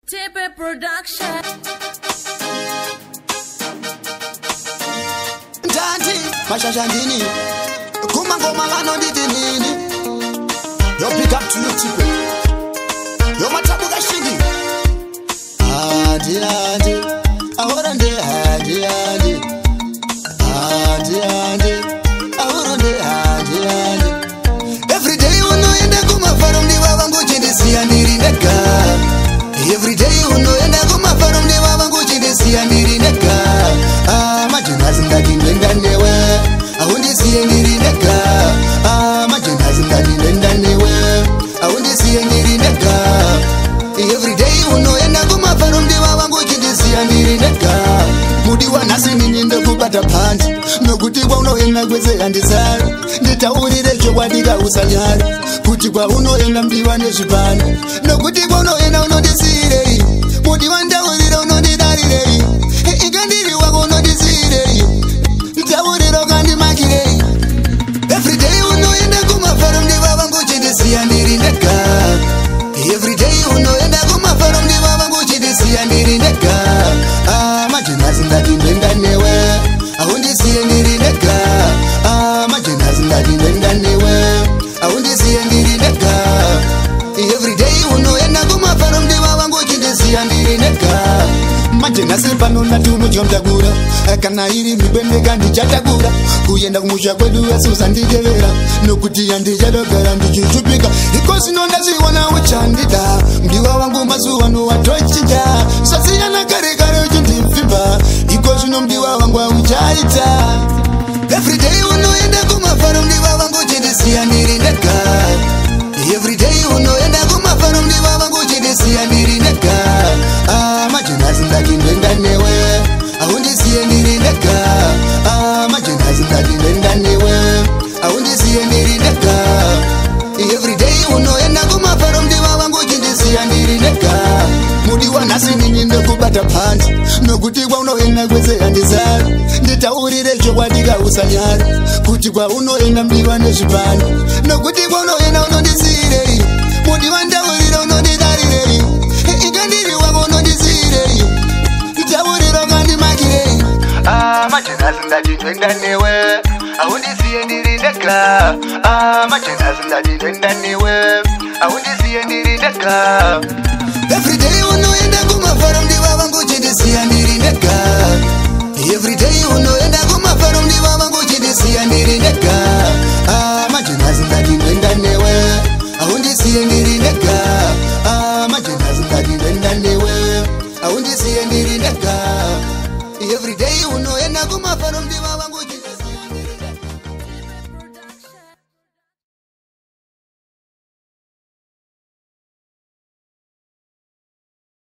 Tipe Production. Tanti, mashashandini kuma ngoma lano ndidinini. Yo big up to you Tipe. Yo matabu gashigi. Adi adi, ahora nde adi adi. Adi adi, ahora nde adi adi. Every day unoenda kumafaro ndiwa vangu chindisiya ndiri ndega. Every day unoenda kumafaro ndiwa vangu chindisiya ndiri ndega. Majinazi ndadinda newe, ahundisiye ndiri ndega. Majinazi ndadinda newe, ahundisiye ndiri ndega. Every day unoenda kumafaro ndiwa vangu chindisiya ndiri ndega. Mudi wanasi nini kubata panzi nokuti kwa unoenda kwese handisari nditaurire chokwadika usanyari kuti kwa unoenda mdiwa nezvipani nokuti kwa unoenda unondisirei mudi wandaurire unondidarirei ikandiri wako unondisirei ntaurire ukandimakirei everyday unoenda kumafaro ndiwa vangu chindisiya ndiri ndega everyday unoenda kumafaro ndiwa vangu chindisiya ndiri ndega majinazi ndadinda newe ahundisiye ndiri ndega majinazi ndadinda newe ahundisiye ndiri ndega everyday unoenda kumafaro ndiwa vangu chindisiya ndiri ndega majinasi pano ndati unochomtakura kana iri mibendeka ndichatakura kuyenda kumusha kwedu esuzanditevera nokuti yandichadogara ndichichupika ikosino ndaziwana uchandida mdiwa vangu mazuva nowatochinja zvasiyana kare kare uchindipfimba ikosino mdiwa vangu auchaita everyday unoenda kumafaro mdiwa vangu chindisiya ndiri ndega everyday unoenda kumafaro mdiwa vangu chindisiya ndiri ndega majinazi ndadinda newe ahundisiye ndiri ndega majinazi ndadinda newe ahundisiye ndiri ndega everyday unoenda kumafaro mdiwa vangu chindisiya ndiri ndega mudi wanhasi nini ndokubata panzi nokuti kwa unoenda kwese handisari nditaurire chokwadika usanyari kuti kwa unoenda mdiwa nezvipani nokuti kwa unoenda unondisirei mudi wandaurire unondidarirei ikandiri wako unondisirei ntaurire ukandimakirei majinazi ndadinda newe ahundisiye ndiri ndega majinazi ndadinda newe ahundisiye ndiri ndega everyday unoenda kumafaro ndiwa vangu chindisiya ndiri ndega everyday unoenda kumafaro ndiwa vangu chindisiya ndiri ndega majinazi ndadinda newe ahundisiye ndiri ndega majinazi ndadinda newe ahundisiye ndiri ndega everyday unoenda kumafaro ndiwa vangu